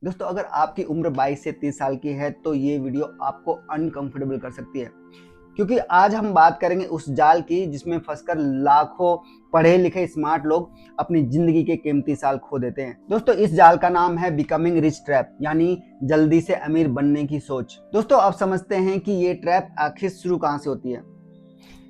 दोस्तों अगर आपकी उम्र 22 से 30 साल की है तो ये वीडियो आपको अनकंफर्टेबल कर सकती है, क्योंकि आज हम बात करेंगे उस जाल की जिसमें फंसकर लाखों पढ़े लिखे स्मार्ट लोग अपनी जिंदगी के कीमती साल खो देते हैं। दोस्तों इस जाल का नाम है बिकमिंग रिच ट्रैप, यानी जल्दी से अमीर बनने की सोच। दोस्तों आप समझते हैं कि ये ट्रैप आखिर शुरू कहाँ से होती है।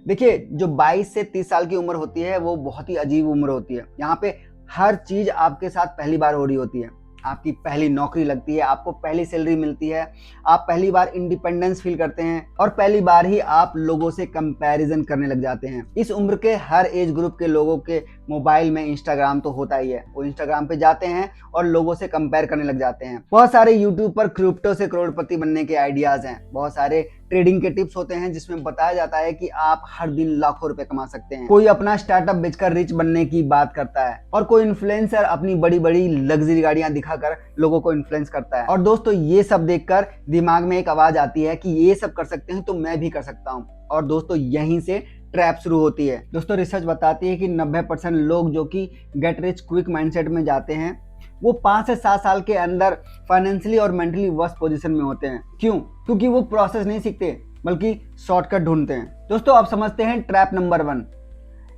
देखिए, जो 22 से 30 साल की उम्र होती है वो बहुत ही अजीब उम्र होती है। यहाँ पे हर चीज आपके साथ पहली बार हो रही होती है। आपकी पहली नौकरी लगती है, आपको पहली सैलरी मिलती है, आप पहली बार इंडिपेंडेंस फील करते हैं और पहली बार ही आप लोगों से कंपैरिजन करने लग जाते हैं। इस उम्र के हर एज ग्रुप के लोगों के मोबाइल में इंस्टाग्राम तो होता ही है। वो इंस्टाग्राम पे जाते हैं और लोगों से कंपेयर करने लग जाते हैं। बहुत सारे यूट्यूब पर क्रिप्टो से करोड़पति बनने के आइडियाज हैं, बहुत सारे ट्रेडिंग के टिप्स होते हैं जिसमें बताया जाता है कि आप हर दिन लाखों रुपए कमा सकते हैं। कोई अपना स्टार्टअप बेचकर रिच बनने की बात करता है और कोई इन्फ्लुएंसर अपनी बड़ी बड़ी लग्जरी गाड़ियां दिखाकर लोगों को इन्फ्लुएंस करता है। और दोस्तों ये सब देखकर दिमाग में एक आवाज आती है कि ये सब कर सकते हैं तो मैं भी कर सकता हूँ। और दोस्तों यहीं से ट्रैप शुरू होती है। दोस्तों रिसर्च बताती है कि 90% लोग जो कि गेट रिच क्विक माइंडसेट में जाते हैं वो 5 से 7 साल के अंदर फाइनेंशियली और मेंटली वर्स्ट पोजीशन में होते हैं। क्यों? क्योंकि वो प्रोसेस नहीं सीखते बल्कि शॉर्टकट ढूंढते हैं। दोस्तों आप समझते हैं ट्रैप नंबर 1,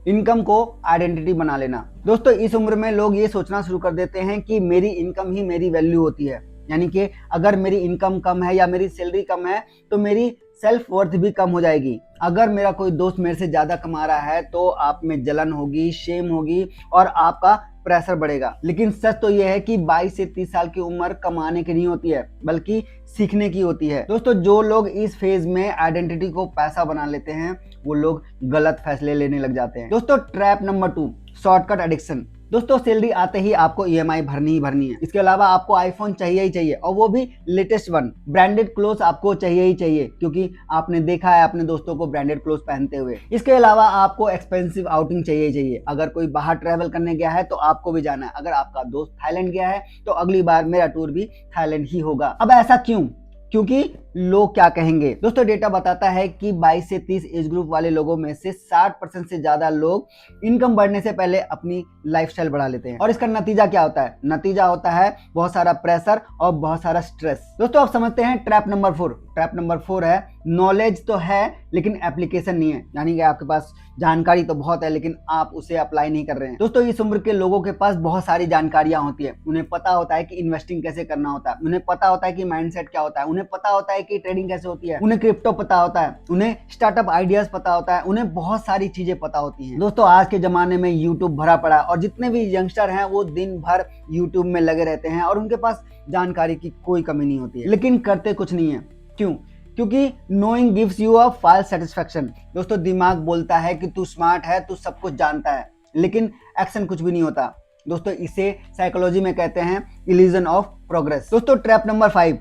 इनकम को आइडेंटिटी बना लेना। दोस्तों इस उम्र में लोग ये सोचना शुरू कर देते हैं कि मेरी इनकम ही मेरी वैल्यू होती है, यानी कि अगर मेरी इनकम कम है या मेरी सैलरी कम है तो मेरी सेल्फ वर्थ भी कम हो जाएगी। अगर मेरा कोई दोस्त मेरे से ज्यादा कमा रहा है तो आप में जलन होगी, शेम होगी और आपका प्रेशर बढ़ेगा। लेकिन सच तो यह है कि 22 से 30 साल की उम्र कमाने की नहीं होती है बल्कि सीखने की होती है। दोस्तों जो लोग इस फेज में आइडेंटिटी को पैसा बना लेते हैं वो लोग गलत फैसले लेने लग जाते हैं। दोस्तों ट्रैप नंबर 2, शॉर्टकट एडिक्शन। दोस्तों सैलरी आते ही आपको ईएमआई भरनी ही भरनी है। इसके अलावा आपको आईफोन चाहिए ही चाहिए और वो भी लेटेस्ट वन। ब्रांडेड क्लोथ आपको चाहिए ही चाहिए क्योंकि आपने देखा है अपने दोस्तों को ब्रांडेड क्लोथ पहनते हुए। इसके अलावा आपको एक्सपेंसिव आउटिंग चाहिए ही चाहिए। अगर कोई बाहर ट्रैवल करने गया है तो आपको भी जाना है। अगर आपका दोस्त थाईलैंड गया है तो अगली बार मेरा टूर भी थाईलैंड ही होगा। अब ऐसा क्यों? क्योंकि लोग क्या कहेंगे। दोस्तों डेटा बताता है कि 22 से 30 एज ग्रुप वाले लोगों में से 60% से ज्यादा लोग इनकम बढ़ने से पहले अपनी लाइफस्टाइल बढ़ा लेते हैं। और इसका नतीजा क्या होता है? नतीजा होता है बहुत सारा प्रेशर और बहुत सारा स्ट्रेस। दोस्तों आप समझते हैं ट्रैप नंबर 4। ट्रैप नंबर 4 है नॉलेज तो है लेकिन एप्लीकेशन नहीं है, यानी कि आपके पास जानकारी तो बहुत है लेकिन आप उसे अप्लाई नहीं कर रहे हैं। दोस्तों इस उम्र के लोगों के पास बहुत सारी जानकारियां होती है। उन्हें पता होता है कि इन्वेस्टिंग कैसे करना होता है, उन्हें पता होता है कि माइंडसेट क्या होता है, उन्हें पता होता है कि ट्रेडिंग कैसे होती है, उन्हें क्रिप्टो पता होता है, उन्हें स्टार्टअप आइडियाज पता होता है, उन्हें बहुत सारी चीजें पता होती हैं। दोस्तों आज के जमाने में यूट्यूब भरा पड़ा है और जितने भी यंगस्टर हैं वो दिन भर यूट्यूब में लगे रहते हैं और उनके पास जानकारी की कोई कमी नहीं होती है, लेकिन करते कुछ नहीं है। क्यों? क्योंकि knowing gives you a false satisfaction. दोस्तों दिमाग बोलता है कि तू स्मार्ट है, तू सब कुछ जानता है, लेकिन एक्शन कुछ भी नहीं होता। दोस्तों इसे साइकोलॉजी में कहते हैं इल्यूजन ऑफ प्रोग्रेस। दोस्तों ट्रैप नंबर 5,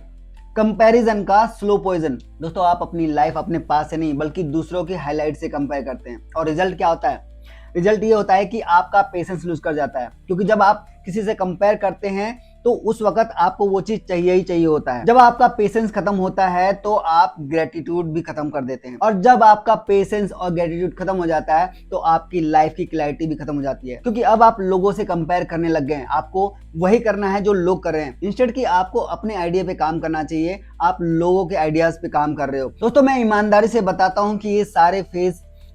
कंपैरिजन का स्लो पॉइजन। दोस्तों आप अपनी लाइफ अपने पास से नहीं बल्कि दूसरों की हाईलाइट से कंपेयर करते हैं और रिजल्ट क्या होता है? रिजल्ट ये होता है कि आपका पेशेंस लूज कर जाता है, क्योंकि जब आप किसी से कंपेयर करते हैं तो उस वक्त आपको वो चीज चाहिए ही चाहिए होता है। जब आपका पेशेंस खत्म होता है तो आप ग्रेटिट्यूड भी खत्म कर देते हैं और जब आपका पेशेंस और ग्रेटिट्यूड खत्म हो जाता है तो आपकी लाइफ की क्लैरिटी भी खत्म हो जाती है, क्योंकि अब आप लोगों से कंपेयर करने लग गए हैं। आपको वही करना है जो लोग कर रहे हैं, इंस्टेड कि आपको अपने आइडिया पे काम करना चाहिए। आप लोगों के आइडियाज पे काम कर रहे हो। दोस्तों मैं ईमानदारी से बताता हूँ कि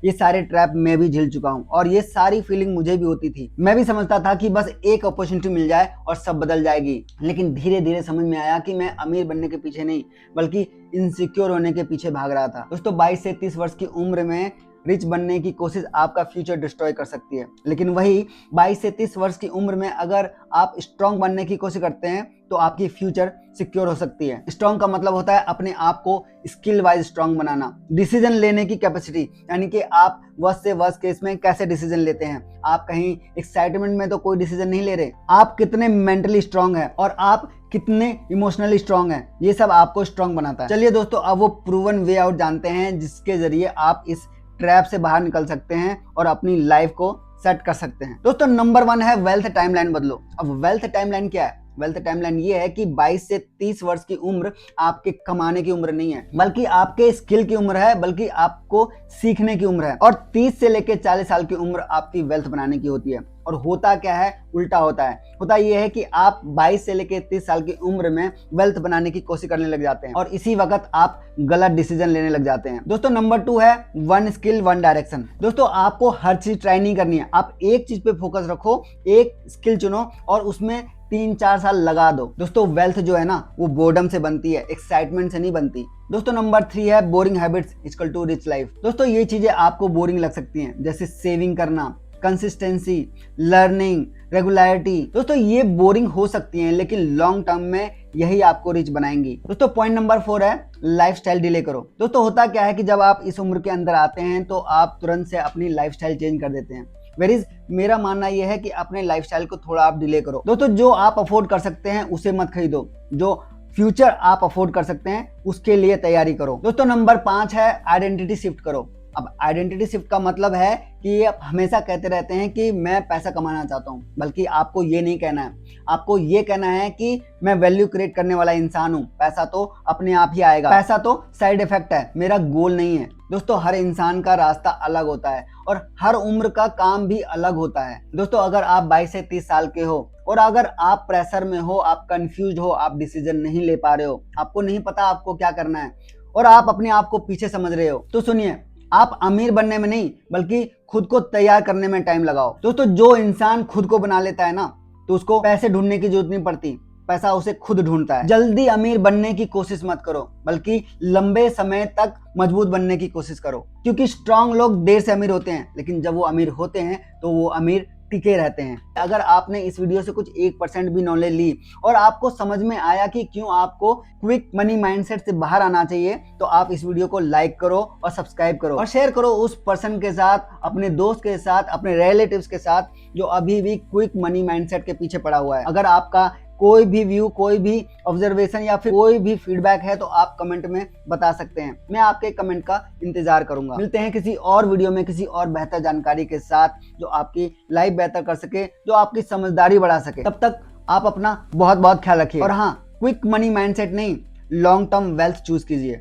ये सारे ट्रैप मैं भी झेल चुका हूँ और ये सारी फीलिंग मुझे भी होती थी। मैं भी समझता था कि बस एक अपॉर्चुनिटी मिल जाए और सब बदल जाएगी, लेकिन धीरे धीरे समझ में आया कि मैं अमीर बनने के पीछे नहीं बल्कि इनसिक्योर होने के पीछे भाग रहा था। दोस्तों 22 से 30 वर्ष की उम्र में रिच बनने की कोशिश आपका फ्यूचर डिस्ट्रॉय कर सकती है, लेकिन वही 22 से 30 वर्ष की उम्र में अगर आप स्ट्रांग बनने की कोशिश करते हैं तो आपकी फ्यूचर सिक्योर हो सकती है। स्ट्रांग का मतलब होता है अपने आप को स्किल वाइज स्ट्रांग बनाना। डिसीजन लेने की कैपेसिटी, यानी कि आप वर्स्ट से वर्स्ट केस में कैसे डिसीजन लेते हैं। आप कहीं एक्साइटमेंट में तो कोई डिसीजन नहीं ले रहे, आप कितने मेंटली स्ट्रांग हैं और आप कितने इमोशनली स्ट्रांग हैं, ये सब आपको स्ट्रांग बनाता है। चलिए दोस्तों अब वो प्रूवन वे आउट जानते हैं जिसके जरिए आप इस ट्रैप से बाहर निकल सकते हैं और अपनी लाइफ को सेट कर सकते हैं। दोस्तों नंबर 1 है वेल्थ टाइमलाइन बदलो। अब वेल्थ टाइमलाइन क्या है? वेल्थ टाइमलाइन ये है कि 22 से 30 वर्ष की उम्र आपके कमाने की उम्र नहीं है, बल्कि आपके स्किल की उम्र है, बल्कि आपको सीखने की उम्र है। और 30 से लेकर 40 साल की उम्र आपकी वेल्थ बनाने की होती है। और होता क्या है, उल्टा होता है। होता ये है कि आप 22 से लेकर 30 साल की उम्र में वेल्थ बनाने की कोशिश करने लग जाते हैं और इसी वक्त आप गलत डिसीजन लेने लग जाते हैं। दोस्तों नंबर 2 है वन स्किल वन डायरेक्शन। दोस्तों आपको हर चीज ट्राई नहीं करनी है, आप एक चीज पे फोकस रखो, एक स्किल चुनो और उसमें 3-4 साल लगा दो। दोस्तों वेल्थ जो है ना वो बोर्डम से बनती है, एक्साइटमेंट से नहीं बनती। दोस्तों नंबर 3 है boring habits equal to rich life. दोस्तों ये चीजें आपको बोरिंग लग सकती हैं, जैसे सेविंग करना, कंसिस्टेंसी, लर्निंग, रेगुलरिटी। दोस्तों ये बोरिंग हो सकती हैं, लेकिन लॉन्ग टर्म में यही आपको रिच बनाएंगी। दोस्तों पॉइंट नंबर 4 है लाइफस्टाइल डिले करो। दोस्तों होता क्या है कि जब आप इस उम्र के अंदर आते हैं तो आप तुरंत से अपनी लाइफस्टाइल चेंज कर देते हैं। वेरीज मेरा मानना यह है कि अपने लाइफस्टाइल को थोड़ा आप डिले करो। दोस्तों जो आप अफोर्ड कर सकते हैं उसे मत खरीदो, जो फ्यूचर आप अफोर्ड कर सकते हैं उसके लिए तैयारी करो। दोस्तों नंबर 5 है आइडेंटिटी शिफ्ट करो। अब आइडेंटिटी शिफ्ट का मतलब है कि ये आप हमेशा कहते रहते हैं कि मैं पैसा कमाना चाहता हूँ, बल्कि आपको ये नहीं कहना है। आपको ये कहना है कि मैं वैल्यू क्रिएट करने वाला इंसान हूँ, पैसा तो अपने आप ही आएगा, पैसा तो साइड इफेक्ट है, मेरा गोल नहीं है। दोस्तों हर इंसान का रास्ता अलग होता है और हर उम्र का काम भी अलग होता है। दोस्तों अगर आप 22 से 30 साल के हो और अगर आप प्रेशर में हो, आप कंफ्यूज हो, आप डिसीजन नहीं ले पा रहे हो, आपको नहीं पता आपको क्या करना है और आप अपने आप को पीछे समझ रहे हो, तो सुनिए, आप अमीर बनने में नहीं बल्कि खुद को तैयार करने में टाइम लगाओ। दोस्तों जो इंसान खुद को बना लेता है ना तो उसको पैसे ढूंढने की जरूरत नहीं पड़ती, पैसा उसे खुद ढूंढता है। जल्दी अमीर बनने की कोशिश मत करो, बल्कि लंबे समय तक मजबूत बनने की कोशिश करो, क्योंकि स्ट्रांग लोग देर से अमीर होते हैं, लेकिन जब वो अमीर होते हैं तो वो अमीर टिके रहते हैं। अगर आपने इस वीडियो से कुछ 1% भी नॉलेज ली और आपको समझ में आया कि क्यों आपको क्विक मनी माइंडसेट से बाहर आना चाहिए, तो आप इस वीडियो को लाइक करो और सब्सक्राइब करो और शेयर करो उस पर्सन के साथ, अपने दोस्त के साथ, अपने रिलेटिव्स के साथ जो अभी भी क्विक मनी माइंडसेट के पीछे पड़ा हुआ है। अगर आपका कोई भी व्यू, कोई भी ऑब्जर्वेशन या फिर कोई भी फीडबैक है तो आप कमेंट में बता सकते हैं, मैं आपके कमेंट का इंतजार करूंगा। मिलते हैं किसी और वीडियो में किसी और बेहतर जानकारी के साथ जो आपकी लाइफ बेहतर कर सके, जो आपकी समझदारी बढ़ा सके। तब तक आप अपना बहुत बहुत ख्याल रखिए और हाँ, क्विक मनी माइंडसेट नहीं, लॉन्ग टर्म वेल्थ चूज कीजिए।